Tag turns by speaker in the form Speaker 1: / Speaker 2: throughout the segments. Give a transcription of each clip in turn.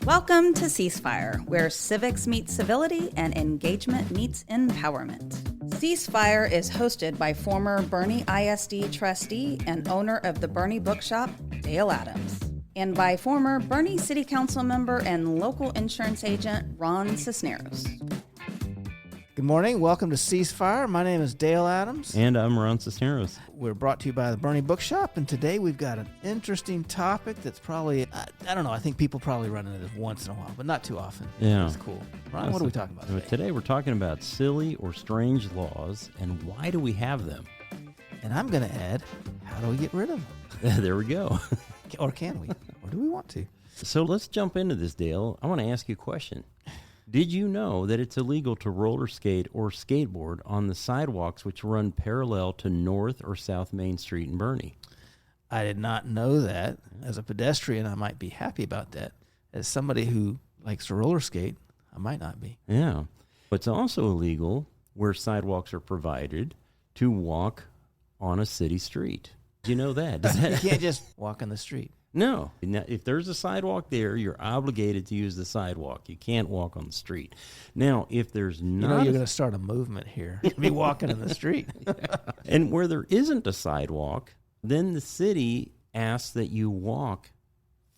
Speaker 1: Welcome to Ceasefire, where civics meets civility and engagement meets empowerment. Ceasefire is hosted by former Boerne ISD trustee and owner of the Boerne Bookshop, Dale Adams, and by former Boerne City Council member and local insurance agent, Ron Cisneros.
Speaker 2: Good morning. Welcome to Ceasefire. My name is Dale Adams.
Speaker 3: And I'm Ron Cisneros.
Speaker 2: We're brought to you by the Boerne Bookshop, and today we've got an interesting topic that's probably, I don't know, I think people probably run into this once in a while, but not too often.
Speaker 3: Yeah.
Speaker 2: It's cool. Ron, what are we talking about today?
Speaker 3: Today we're talking about silly or strange laws, and why do we have them?
Speaker 2: And I'm going to add, how do we get rid of them?
Speaker 3: There we go.
Speaker 2: Or can we? Or do we want to?
Speaker 3: So let's jump into this, Dale. I want to ask you a question. Did you know that it's illegal to roller skate or skateboard on the sidewalks which run parallel to North or South Main Street in Boerne?
Speaker 2: I did not know that. As a pedestrian, I might be happy about that. As somebody who likes to roller skate, I might not be.
Speaker 3: Yeah. It's also illegal where sidewalks are provided to walk on a city street. Do you know that?
Speaker 2: You can't just walk on the street.
Speaker 3: No. Now, if there's a sidewalk there, you're obligated to use the sidewalk. You can't walk on the street. Now, if there's not...
Speaker 2: You know, you're going to start a movement here. You'll be walking in the street.
Speaker 3: Yeah. And where there isn't a sidewalk, then the city asks that you walk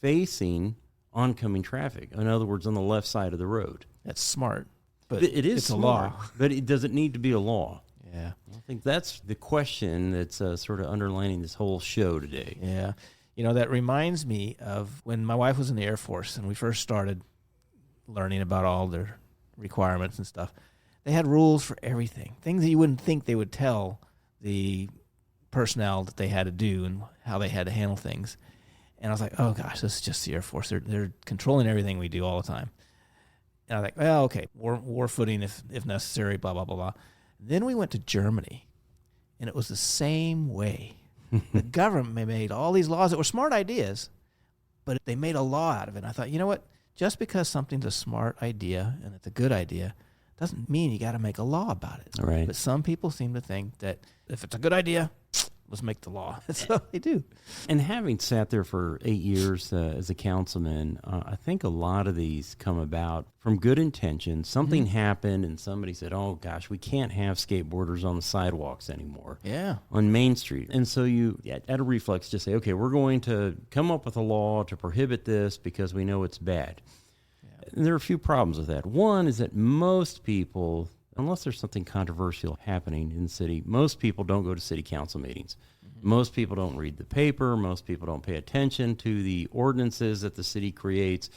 Speaker 3: facing oncoming traffic. In other words, on the left side of the road.
Speaker 2: That's smart. But
Speaker 3: it is
Speaker 2: it's
Speaker 3: smart,
Speaker 2: a law.
Speaker 3: But it doesn't need to be a law.
Speaker 2: Yeah.
Speaker 3: I think that's the question that's sort of underlining this whole show today.
Speaker 2: Yeah. You know, that reminds me of when my wife was in the Air Force and we first started learning about all their requirements and stuff. They had rules for everything, things that you wouldn't think they would tell the personnel that they had to do and how they had to handle things. And I was like, oh, gosh, this is just the Air Force. They're controlling everything we do all the time. And I was like, well, okay, war footing if necessary, blah, blah, blah, blah. Then we went to Germany, and it was the same way. The government made all these laws that were smart ideas, but they made a law out of it. And I thought, you know what? Just because something's a smart idea and it's a good idea doesn't mean you got to make a law about it.
Speaker 3: Right.
Speaker 2: But some people seem to think that if it's a good idea, let's make the law. So they do.
Speaker 3: And having sat there for 8 years as a councilman, I think a lot of these come about from good intentions. Something happened and somebody said, oh, gosh, we can't have skateboarders on the sidewalks anymore.
Speaker 2: Yeah.
Speaker 3: On Main Street. And so you, at a reflex, just say, okay, we're going to come up with a law to prohibit this because we know it's bad. Yeah. And there are a few problems with that. One is that most people, unless there's something controversial happening in the city, most people don't go to city council meetings. Mm-hmm. Most people don't read the paper. Most people don't pay attention to the ordinances that the city creates.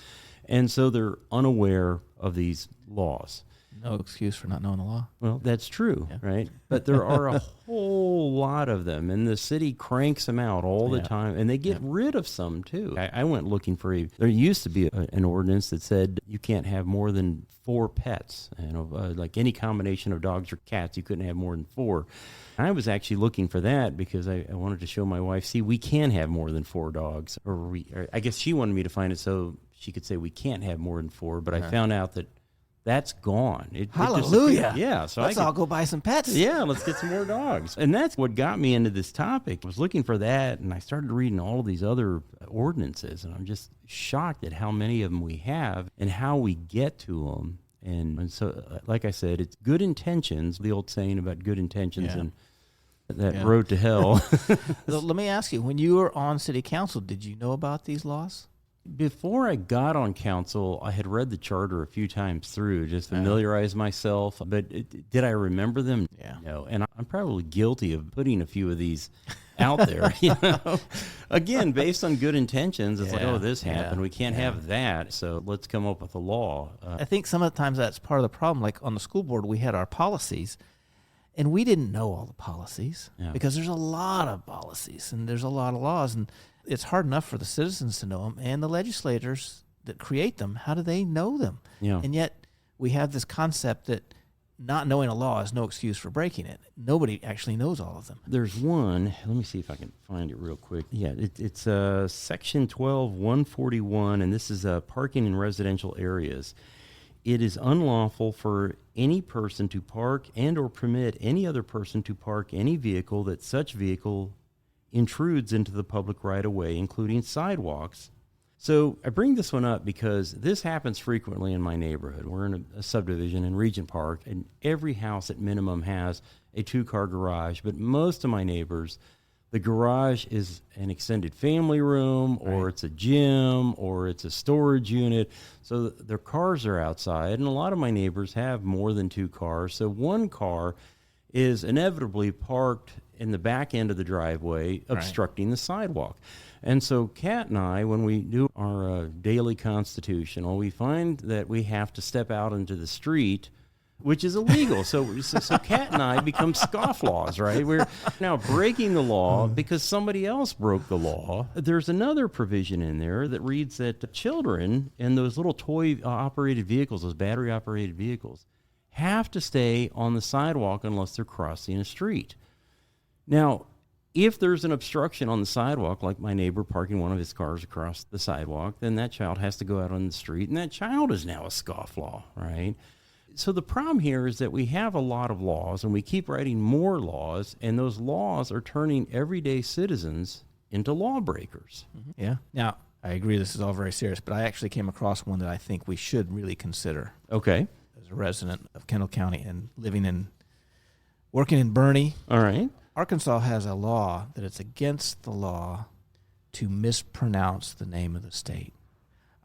Speaker 3: And so they're unaware of these laws.
Speaker 2: No excuse for not knowing the law.
Speaker 3: Well, that's true, right? But there are a whole lot of them, and the city cranks them out all the time, and they get rid of some, too. I went looking for there used to be an ordinance that said you can't have more than 4 pets, like any combination of dogs or cats, you couldn't have more than 4. I was actually looking for that because I wanted to show my wife, see, we can have more than 4 dogs, or I guess she wanted me to find it so she could say we can't have more than 4, but I found out that that's gone.
Speaker 2: Hallelujah.
Speaker 3: Yeah. So
Speaker 2: let's all go buy some pets.
Speaker 3: Yeah, let's get some more dogs. And that's what got me into this topic. I was looking for that, and I started reading all of these other ordinances, and I'm just shocked at how many of them we have and how we get to them. And so, like I said, it's good intentions, the old saying about good intentions and that road to hell.
Speaker 2: So let me ask you, when you were on city council, did you know about these laws?
Speaker 3: Before I got on council, I had read the charter a few times through, just familiarize myself. But did I remember them?
Speaker 2: Yeah.
Speaker 3: No. And I'm probably guilty of putting a few of these out there. Again, based on good intentions, it's like, oh, this happened. We can't have that. So let's come up with a law.
Speaker 2: I think some of the times that's part of the problem. Like on the school board, we had our policies, and we didn't know all the policies because there's a lot of policies and there's a lot of laws, and it's hard enough for the citizens to know them, and the legislators that create them, how do they know them?
Speaker 3: Yeah.
Speaker 2: And yet we have this concept that not knowing a law is no excuse for breaking it. Nobody actually knows all of them.
Speaker 3: There's one. Let me see if I can find it real quick. Yeah, it's Section 12-141, and this is parking in residential areas. It is unlawful for any person to park and or permit any other person to park any vehicle that such vehicle intrudes into the public right-of-way, including sidewalks, So I bring this one up because this happens frequently in my neighborhood. We're in a subdivision in Regent Park, and every house at minimum has a 2-car garage. But most of my neighbors, the garage is an extended family room, or it's a gym, or it's a storage unit. So their cars are outside, and a lot of my neighbors have more than 2 cars. So one car is inevitably parked in the back end of the driveway, obstructing the sidewalk. And so Kat and I, when we do our daily constitutional, we find that we have to step out into the street, which is illegal. So Kat and I become scofflaws, right? We're now breaking the law because somebody else broke the law. There's another provision in there that reads that children in those little toy-operated vehicles, those battery-operated vehicles, have to stay on the sidewalk unless they're crossing a street. Now, if there's an obstruction on the sidewalk, like my neighbor parking one of his cars across the sidewalk, then that child has to go out on the street, and that child is now a scofflaw, right? So the problem here is that we have a lot of laws, and we keep writing more laws, and those laws are turning everyday citizens into lawbreakers.
Speaker 2: Mm-hmm. Yeah. Now, I agree this is all very serious, but I actually came across one that I think we should really consider.
Speaker 3: Okay.
Speaker 2: As a resident of Kendall County and working in Boerne.
Speaker 3: All right.
Speaker 2: Arkansas has a law that it's against the law to mispronounce the name of the state.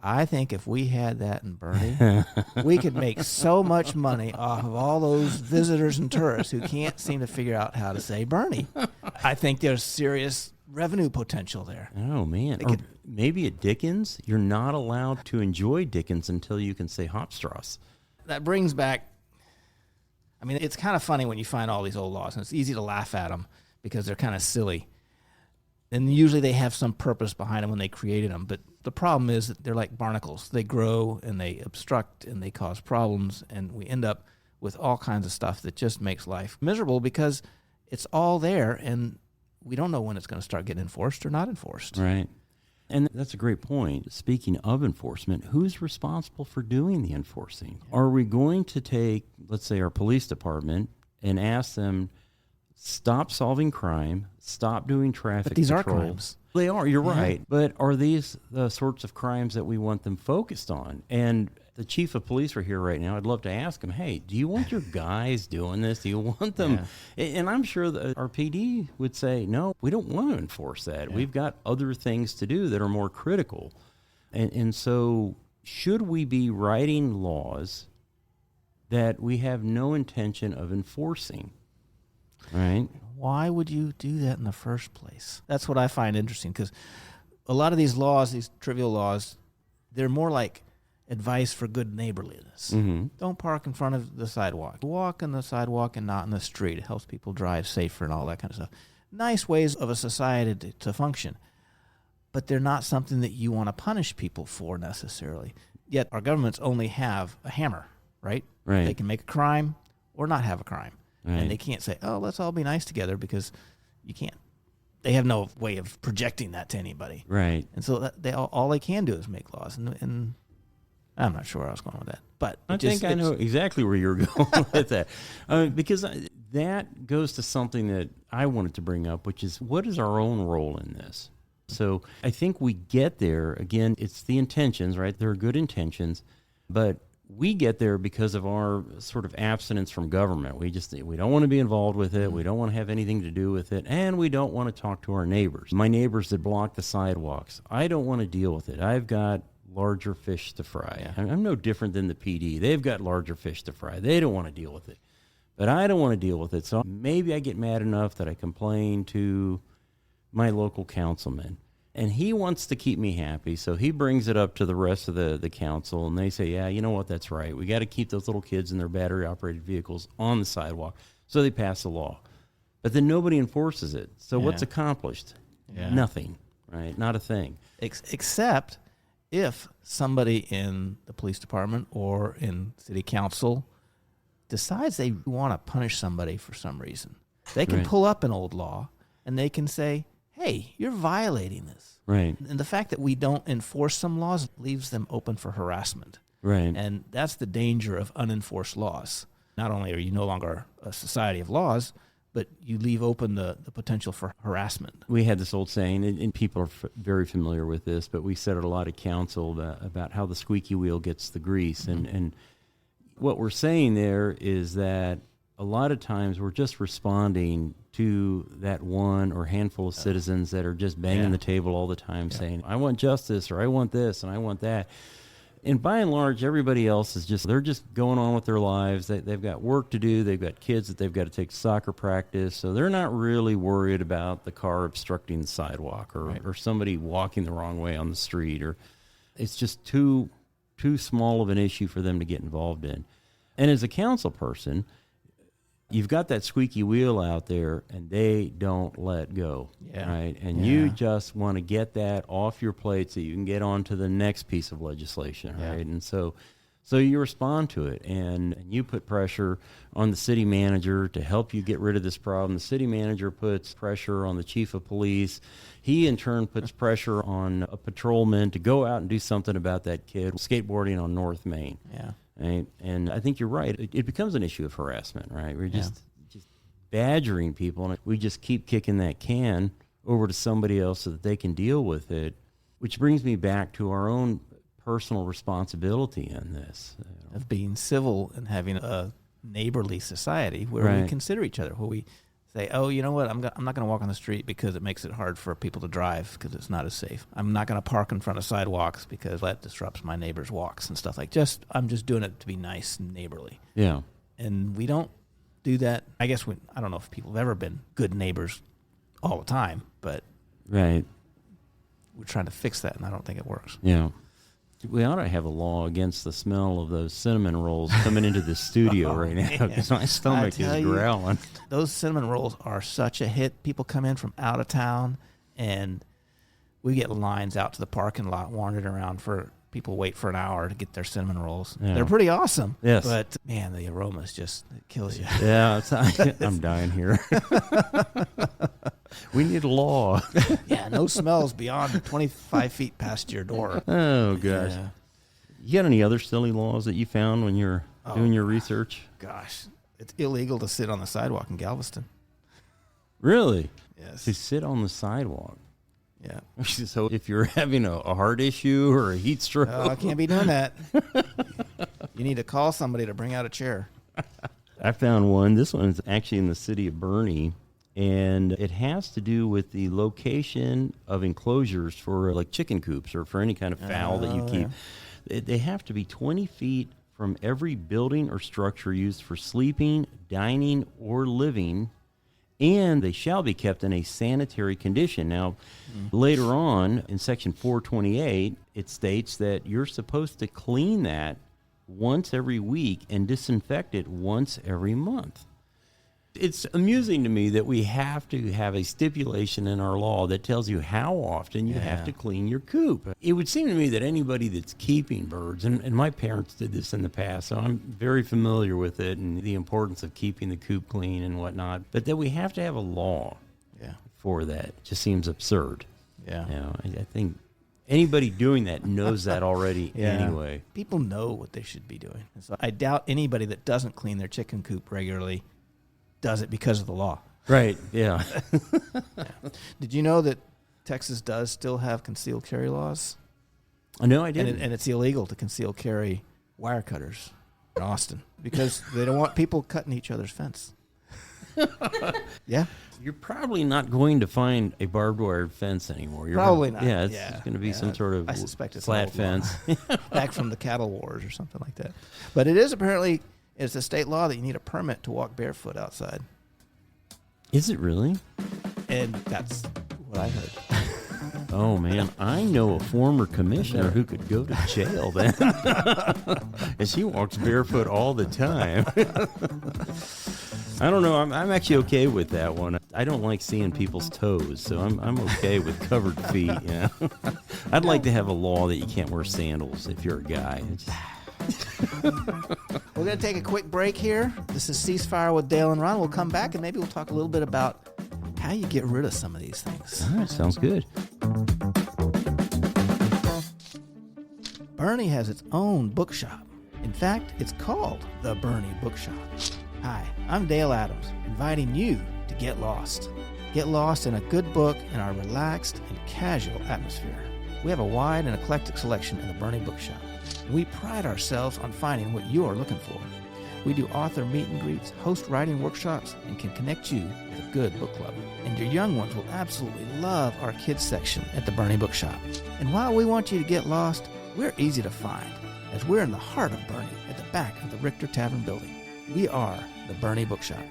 Speaker 2: I think if we had that in Boerne, we could make so much money off of all those visitors and tourists who can't seem to figure out how to say Boerne. I think there's serious revenue potential there.
Speaker 3: Oh, man. Or maybe at Dickens, you're not allowed to enjoy Dickens until you can say Hopstrass.
Speaker 2: That brings back, I mean, it's kind of funny when you find all these old laws, and it's easy to laugh at them because they're kind of silly. And usually they have some purpose behind them when they created them. But the problem is that they're like barnacles. They grow and they obstruct and they cause problems. And we end up with all kinds of stuff that just makes life miserable because it's all there and we don't know when it's going to start getting enforced or not enforced.
Speaker 3: Right. And that's a great point. Speaking of enforcement, who's responsible for doing the enforcing? Are we going to take, let's say, our police department and ask them, stop solving crime, stop doing traffic
Speaker 2: But these
Speaker 3: patrol?
Speaker 2: are crimes.
Speaker 3: They are, you're right. But are these the sorts of crimes that we want them focused on? And the chief of police are here right now. I'd love to ask him, hey, do you want your guys doing this? Do you want them? Yeah. And I'm sure that our PD would say, no, we don't want to enforce that. Yeah. We've got other things to do that are more critical. And so should we be writing laws that we have no intention of enforcing? Right?
Speaker 2: Why would you do that in the first place? That's what I find interesting because a lot of these laws, these trivial laws, they're more like advice for good neighborliness. Mm-hmm. Don't park in front of the sidewalk. Walk on the sidewalk and not in the street. It helps people drive safer and all that kind of stuff. Nice ways of a society to function. But they're not something that you want to punish people for necessarily. Yet our governments only have a hammer, right?
Speaker 3: Right.
Speaker 2: They can make a crime or not have a crime.
Speaker 3: Right.
Speaker 2: And they can't say, oh, let's all be nice together because you can't. They have no way of projecting that to anybody.
Speaker 3: Right.
Speaker 2: And so all they can do is make laws. And I'm not sure where I was going with that. But
Speaker 3: I think I know exactly where you're going with that. Because that goes to something that I wanted to bring up, which is what is our own role in this? So I think we get there. Again, it's the intentions, right? There are good intentions, but we get there because of our sort of abstinence from government. We don't want to be involved with it. We don't want to have anything to do with it. And we don't want to talk to our neighbors. My neighbors that block the sidewalks, I don't want to deal with it. I've got larger fish to fry. I'm no different than the PD. They've got larger fish to fry. They don't want to deal with it. But I don't want to deal with it. So maybe I get mad enough that I complain to my local councilman. And he wants to keep me happy, so he brings it up to the rest of the council, and they say, yeah, you know what, that's right. We got to keep those little kids in their battery-operated vehicles on the sidewalk. So they pass a law. But then nobody enforces it. So what's accomplished? Yeah. Nothing, right? Not a thing.
Speaker 2: Except if somebody in the police department or in city council decides they want to punish somebody for some reason. They can pull up an old law, and they can say, hey, you're violating this.
Speaker 3: Right.
Speaker 2: And the fact that we don't enforce some laws leaves them open for harassment.
Speaker 3: Right.
Speaker 2: And that's the danger of unenforced laws. Not only are you no longer a society of laws, but you leave open the potential for harassment.
Speaker 3: We had this old saying, and people are very familiar with this, but we said at a lot of council about how the squeaky wheel gets the grease. And what we're saying there is that a lot of times we're just responding to that one or handful of citizens that are just banging the table all the time saying, I want justice, or I want this, and I want that. And by and large, everybody else they're just going on with their lives. They've got work to do. They've got kids that they've got to take to soccer practice. So they're not really worried about the car obstructing the sidewalk or somebody walking the wrong way on the street. Or it's just too small of an issue for them to get involved in. And as a council person, you've got that squeaky wheel out there, and they don't let go, right? And you just want to get that off your plate so you can get on to the next piece of legislation, right? And so you respond to it, and you put pressure on the city manager to help you get rid of this problem. The city manager puts pressure on the chief of police. He, in turn, puts pressure on a patrolman to go out and do something about that kid skateboarding on North Main.
Speaker 2: Yeah.
Speaker 3: Right? And I think you're right. It becomes an issue of harassment, right? We're just badgering people, and we just keep kicking that can over to somebody else so that they can deal with it, which brings me back to our own personal responsibility in this.
Speaker 2: Of being civil and having a neighborly society where we consider each other, where we say, oh, you know what, I'm not going to walk on the street because it makes it hard for people to drive because it's not as safe. I'm not going to park in front of sidewalks because that disrupts my neighbor's walks and stuff like I'm just doing it to be nice and neighborly.
Speaker 3: Yeah.
Speaker 2: And we don't do that. I guess I don't know if people have ever been good neighbors all the time, but we're trying to fix that, and I don't think it works.
Speaker 3: Yeah. We ought to have a law against the smell of those cinnamon rolls coming into the studio right now, because my stomach is growling.
Speaker 2: Those cinnamon rolls are such a hit. People come in from out of town, and we get lines out to the parking lot wandering around for people wait for an hour to get their cinnamon rolls. Yeah. They're pretty awesome. Yes. But, man, the aroma is just, it kills you.
Speaker 3: Yeah, I'm dying here. We need a law.
Speaker 2: Yeah, no smells beyond 25 feet past your door.
Speaker 3: Oh, gosh. Yeah. You got any other silly laws that you found when you're doing your research?
Speaker 2: Gosh, it's illegal to sit on the sidewalk in Galveston.
Speaker 3: Really?
Speaker 2: Yes.
Speaker 3: To sit on the sidewalk?
Speaker 2: Yeah.
Speaker 3: So if you're having a heart issue or a heat stroke?
Speaker 2: Oh, I can't be doing that. You need to call somebody to bring out a chair.
Speaker 3: I found one. This one's actually in the city of Boerne. And it has to do with the location of enclosures for like chicken coops or for any kind of fowl that you keep. Yeah. They have to be 20 feet from every building or structure used for sleeping, dining, or living, and they shall be kept in a sanitary condition. Now, later on in Section 428, it states that you're supposed to clean that once every week and disinfect it once every month. It's amusing to me that we have to have a stipulation in our law that tells you how often you have to clean your coop. It would seem to me that anybody that's keeping birds, and my parents did this in the past, so I'm very familiar with it and the importance of keeping the coop clean and whatnot, but that we have to have a law for that. It just seems absurd.
Speaker 2: Yeah.
Speaker 3: You know, I think anybody doing that knows that already anyway.
Speaker 2: People know what they should be doing. So I doubt anybody that doesn't clean their chicken coop regularly does it because of the law.
Speaker 3: Right, yeah.
Speaker 2: Did you know that Texas does still have concealed carry laws?
Speaker 3: No, I didn't.
Speaker 2: And it's illegal to conceal carry wire cutters in Austin because they don't want people cutting each other's fence. Yeah.
Speaker 3: You're probably not going to find a barbed wire fence anymore.
Speaker 2: Probably not.
Speaker 3: Yeah, it's going to be some sort of flat fence.
Speaker 2: Back from the cattle wars or something like that. But it is apparently... It's a state law that you need a permit to walk barefoot outside.
Speaker 3: Is it really?
Speaker 2: And that's what I heard.
Speaker 3: Oh, man. I know a former commissioner who could go to jail then. And she walks barefoot all the time. I don't know. I'm actually okay with that one. I don't like seeing people's toes, so I'm okay with covered feet. You know? I'd like to have a law that you can't wear sandals if you're a guy.
Speaker 2: We're going to take a quick break here. This is Ceasefire with Dale and Ron. We'll come back and maybe we'll talk a little bit about how you get rid of some of these things.
Speaker 3: All right, sounds good.
Speaker 2: Boerne has its own bookshop. In fact, it's called the Boerne Bookshop. Hi, I'm Dale Adams, inviting you to to get lost. Get lost in a good book in our relaxed and casual atmosphere. We have a wide and eclectic selection in the Boerne Bookshop, and we pride ourselves on finding what you are looking for. We do author meet and greets, host writing workshops, and can connect you with a good book club. And your young ones will absolutely love our kids section at the Boerne Bookshop. And while we want you to get lost, we're easy to find, as we're in the heart of Boerne at the back of the Richter Tavern building. We are the Boerne Bookshop.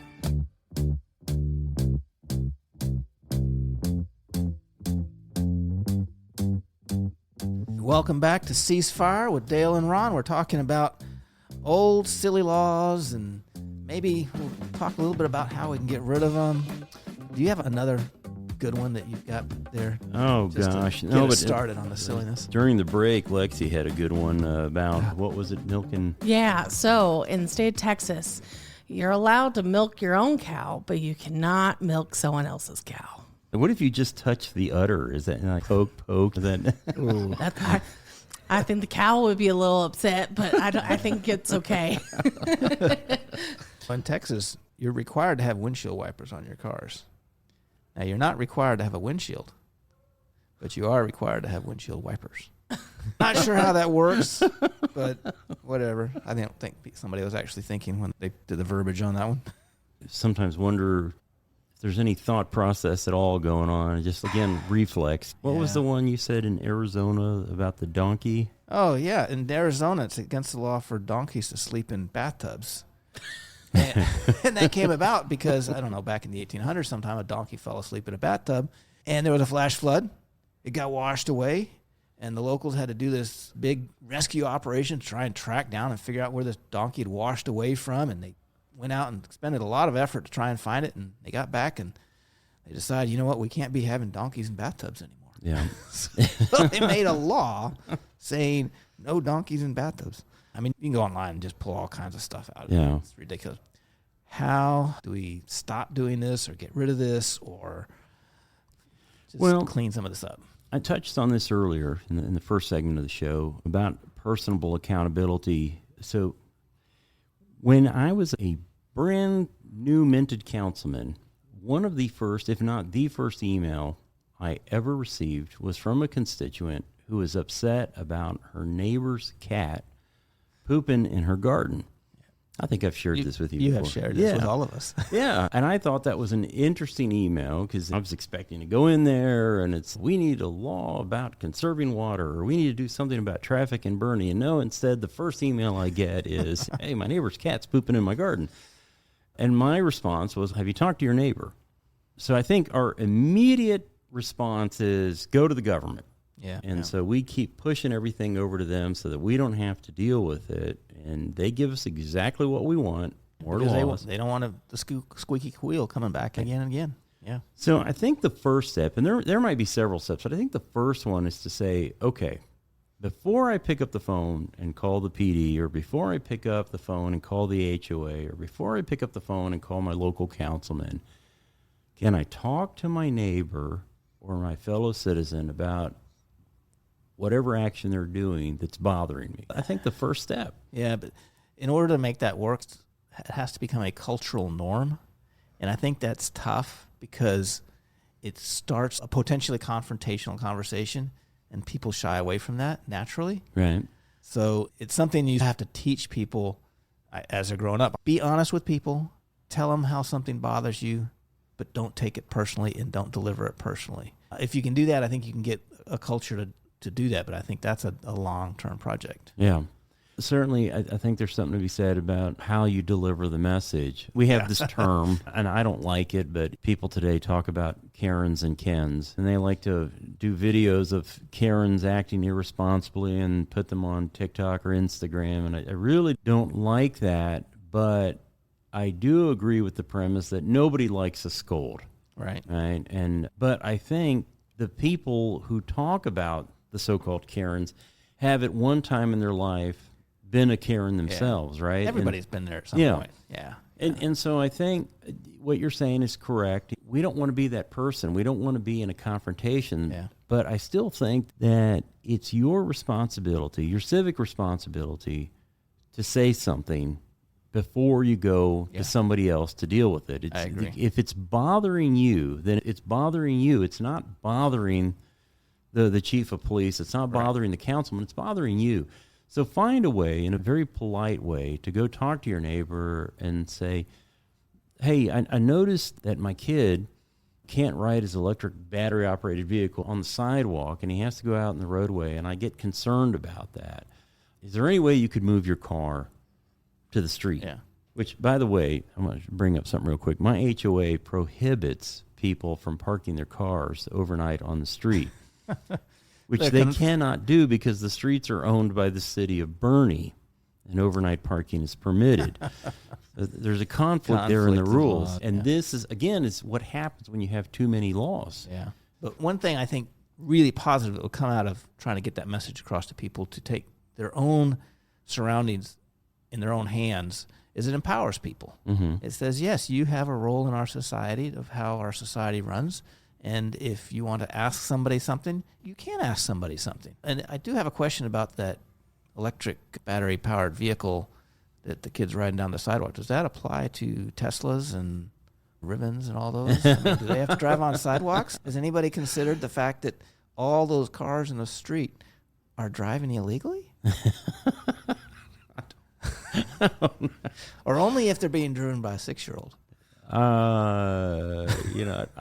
Speaker 2: Welcome back to Ceasefire with Dale and Ron. We're talking about old silly laws, and maybe we'll talk a little bit about how we can get rid of them. Do you have another good one that you've got there?
Speaker 3: Oh, gosh. No,
Speaker 2: but started on the silliness.
Speaker 3: During the break, Lexi had a good one about, what was it, milking?
Speaker 4: Yeah, so in the state of Texas, you're allowed to milk your own cow, but you cannot milk someone else's cow.
Speaker 3: What if you just touch the udder? Is that like poke? Is that...
Speaker 4: I think the cow would be a little upset, but I think it's okay.
Speaker 2: In Texas, you're required to have windshield wipers on your cars. Now, you're not required to have a windshield, but you are required to have windshield wipers. Not sure how that works, but whatever. I don't think somebody was actually thinking when they did the verbiage on that one.
Speaker 3: Sometimes wonder if there's any thought process at all going on. Just, again, reflex. What was the one you said in Arizona about the donkey?
Speaker 2: Oh, yeah. In Arizona, it's against the law for donkeys to sleep in bathtubs. And that came about because, I don't know, back in the 1800s sometime, a donkey fell asleep in a bathtub, and there was a flash flood. It got washed away, and the locals had to do this big rescue operation to try and track down and figure out where this donkey had washed away from, and they went out and expended a lot of effort to try and find it, and they got back, and they decided, you know what, we can't be having donkeys in bathtubs anymore.
Speaker 3: Yeah.
Speaker 2: So they made a law saying no donkeys in bathtubs. I mean, you can go online and just pull all kinds of stuff out of it. It's ridiculous. How do we stop doing this or get rid of this or just clean some of this up?
Speaker 3: I touched on this earlier in the first segment of the show about personable accountability. So when I was a brand new minted councilman, one of the first, if not the first email I ever received was from a constituent who was upset about her neighbor's cat pooping in her garden. I think I've shared this with you before.
Speaker 2: You have shared this with all of us.
Speaker 3: Yeah, and I thought that was an interesting email because I was expecting to go in there and we need a law about conserving water, or we need to do something about traffic in Boerne. And no, instead, the first email I get is, hey, my neighbor's cat's pooping in my garden. And my response was, have you talked to your neighbor? So I think our immediate response is go to the government. So we keep pushing everything over to them so that we don't have to deal with it, and they give us exactly what we want.
Speaker 2: Because they don't want the squeaky wheel coming back again and again. Yeah.
Speaker 3: So I think the first step, and there might be several steps, but I think the first one is to say, okay, before I pick up the phone and call the PD, or before I pick up the phone and call the HOA, or before I pick up the phone and call my local councilman, can I talk to my neighbor or my fellow citizen about whatever action they're doing that's bothering me? I think the first step.
Speaker 2: Yeah, but in order to make that work, it has to become a cultural norm. And I think that's tough because it starts a potentially confrontational conversation, and people shy away from that naturally.
Speaker 3: Right.
Speaker 2: So it's something you have to teach people as they're growing up. Be honest with people. Tell them how something bothers you, but don't take it personally and don't deliver it personally. If you can do that, I think you can get a culture to do that, but I think that's a long-term project.
Speaker 3: Yeah. Certainly, I think there's something to be said about how you deliver the message. We have this term, and I don't like it, but people today talk about Karens and Kens, and they like to do videos of Karens acting irresponsibly and put them on TikTok or Instagram, and I really don't like that, but I do agree with the premise that nobody likes a scold.
Speaker 2: Right.
Speaker 3: But I think the people who talk about the so-called Karens have at one time in their life been a Karen themselves, right?
Speaker 2: Everybody's been there at some point. Yeah.
Speaker 3: And so I think what you're saying is correct. We don't want to be that person. We don't want to be in a confrontation.
Speaker 2: Yeah.
Speaker 3: But I still think that it's your responsibility, your civic responsibility, to say something before you go to somebody else to deal with it.
Speaker 2: I agree.
Speaker 3: If it's bothering you, then it's bothering you. It's not bothering the chief of police. It's not bothering the councilman. It's bothering you. So find a way, in a very polite way, to go talk to your neighbor and say, hey, I noticed that my kid can't ride his electric battery-operated vehicle on the sidewalk, and he has to go out in the roadway, and I get concerned about that. Is there any way you could move your car to the street?
Speaker 2: Yeah.
Speaker 3: Which, by the way, I'm going to bring up something real quick. My HOA prohibits people from parking their cars overnight on the street, which they cannot do because the streets are owned by the city of Boerne, and overnight parking is permitted. There's a conflict there in the rules.
Speaker 2: Law,
Speaker 3: and this is what happens when you have too many laws.
Speaker 2: Yeah. But one thing I think really positive that will come out of trying to get that message across to people to take their own surroundings in their own hands is it empowers people. Mm-hmm. It says, yes, you have a role in our society of how our society runs. And if you want to ask somebody something, you can ask somebody something. And I do have a question about that electric battery-powered vehicle that the kids riding down the sidewalk. Does that apply to Teslas and Ribbons and all those? I mean, do they have to drive on sidewalks? Has anybody considered the fact that all those cars in the street are driving illegally? Or only if they're being driven by a 6-year-old?
Speaker 3: I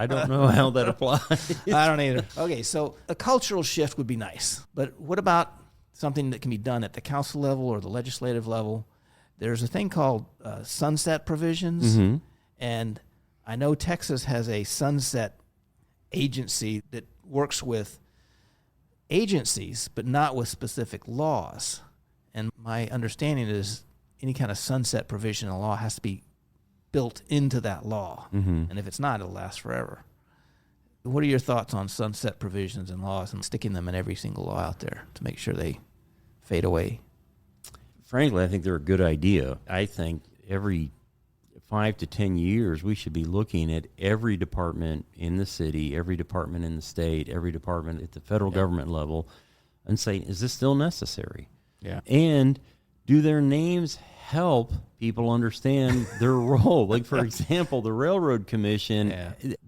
Speaker 3: don't know how that applies.
Speaker 2: I don't either. Okay, so a cultural shift would be nice. But what about something that can be done at the council level or the legislative level? There's a thing called sunset provisions. Mm-hmm. And I know Texas has a sunset agency that works with agencies, but not with specific laws. And my understanding is any kind of sunset provision in a law has to be built into that law. Mm-hmm. And if it's not, it'll last forever. What are your thoughts on sunset provisions and laws and sticking them in every single law out there to make sure they fade away?
Speaker 3: Frankly, I think they're a good idea. I think every 5 to 10 years, we should be looking at every department in the city, every department in the state, every department at the federal government level, and saying, is this still necessary?
Speaker 2: Yeah.
Speaker 3: And do their names help people understand their role? Like, for example, the Railroad Commission,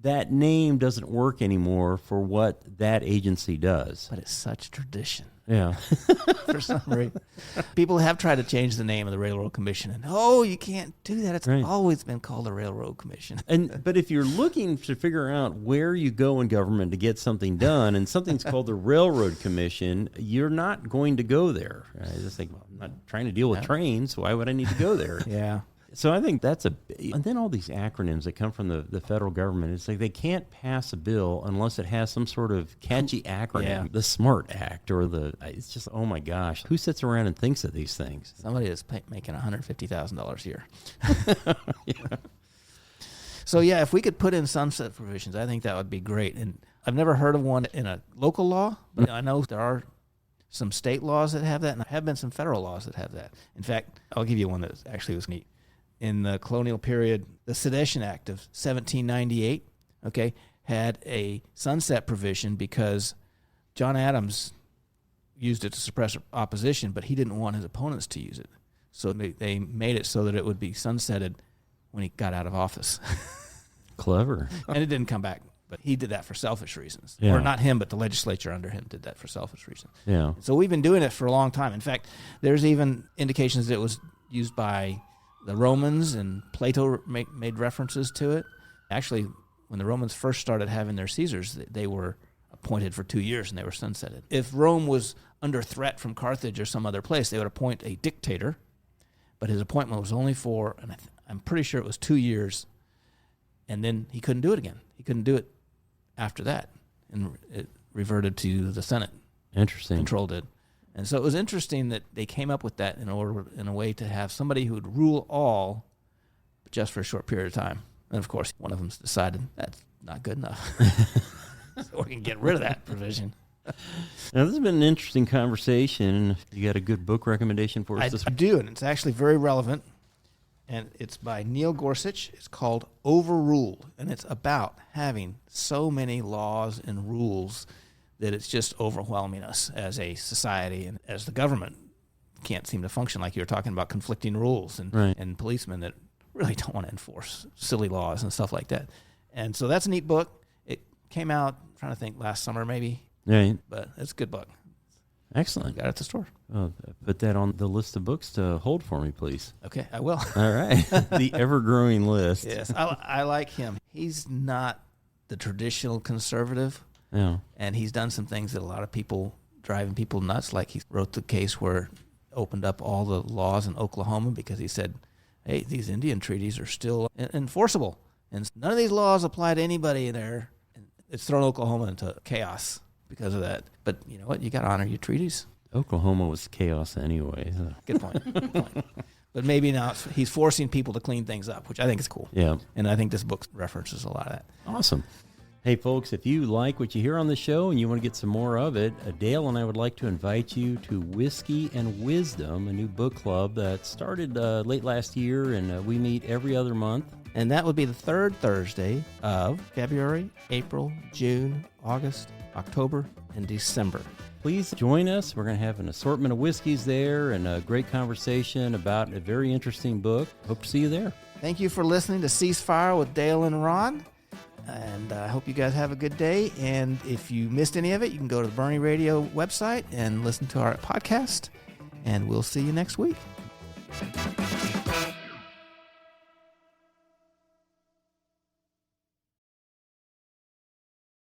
Speaker 3: that name doesn't work anymore for what that agency does.
Speaker 2: But it's such tradition.
Speaker 3: Yeah.
Speaker 2: For some reason. People have tried to change the name of the Railroad Commission. And, you can't do that. It's always been called the Railroad Commission.
Speaker 3: But if you're looking to figure out where you go in government to get something done, and something's called the Railroad Commission, you're not going to go there. I just think, I'm not trying to deal with trains. Why would I need to go there?
Speaker 2: Yeah.
Speaker 3: So I think that's and then all these acronyms that come from the federal government, it's like they can't pass a bill unless it has some sort of catchy acronym. Yeah. The SMART Act or it's just, oh my gosh, who sits around and thinks of these things?
Speaker 2: Somebody is making $150,000 a year. Yeah. So if we could put in sunset provisions, I think that would be great. And I've never heard of one in a local law, but I know there are some state laws that have that, and there have been some federal laws that have that. In fact, I'll give you one that actually was neat. In the colonial period, the Sedition Act of 1798, had a sunset provision because John Adams used it to suppress opposition, but he didn't want his opponents to use it. So they made it so that it would be sunsetted when he got out of office.
Speaker 3: Clever.
Speaker 2: And it didn't come back, but he did that for selfish reasons. Yeah. Or not him, but the legislature under him did that for selfish reasons.
Speaker 3: Yeah.
Speaker 2: So we've been doing it for a long time. In fact, there's even indications that it was used by the Romans, and Plato made references to it. Actually, when the Romans first started having their Caesars, they were appointed for 2 years and they were sunsetted. If Rome was under threat from Carthage or some other place, they would appoint a dictator, but his appointment was only for, and I'm pretty sure it was 2 years, and then he couldn't do it again. He couldn't do it after that, and it reverted to the Senate.
Speaker 3: Interesting.
Speaker 2: Controlled it. And so it was interesting that they came up with that in a way to have somebody who would rule all, but just for a short period of time. And of course, one of them decided that's not good enough. So we can get rid of that provision.
Speaker 3: Now, this has been an interesting conversation. You got a good book recommendation for us this week?
Speaker 2: I do, and it's actually very relevant. And it's by Neil Gorsuch. It's called Overruled. And it's about having so many laws and rules that it's just overwhelming us as a society and as the government can't seem to function, like you were talking about conflicting rules and policemen that really don't want to enforce silly laws and stuff like that. And so that's a neat book. It came out, I'm trying to think, last summer maybe.
Speaker 3: Right.
Speaker 2: But it's a good book.
Speaker 3: Excellent.
Speaker 2: Got it at the store.
Speaker 3: Put that on the list of books to hold for me, please.
Speaker 2: Okay, I will.
Speaker 3: All right. The ever-growing list.
Speaker 2: Yes, I like him. He's not the traditional conservative.
Speaker 3: Yeah.
Speaker 2: And he's done some things that a lot of people, driving people nuts, like he wrote the case where opened up all the laws in Oklahoma because he said, hey, these Indian treaties are still enforceable. And none of these laws apply to anybody in there. And it's thrown Oklahoma into chaos because of that. But you know what? You got to honor your treaties.
Speaker 3: Oklahoma was chaos anyway.
Speaker 2: Good point. Good point. But maybe now he's forcing people to clean things up, which I think is cool.
Speaker 3: Yeah.
Speaker 2: And I think this book references a lot of that.
Speaker 3: Awesome. Hey, folks, if you like what you hear on the show and you want to get some more of it, Dale and I would like to invite you to Whiskey and Wisdom, a new book club that started late last year, and we meet every other month.
Speaker 2: And that would be the third Thursday of February, April, June, August, October, and December.
Speaker 3: Please join us. We're going to have an assortment of whiskeys there and a great conversation about a very interesting book. Hope to see you there.
Speaker 2: Thank you for listening to Ceasefire with Dale and Ron. And I hope you guys have a good day. And if you missed any of it, you can go to the Boerne Radio website and listen to our podcast. And we'll see you next week.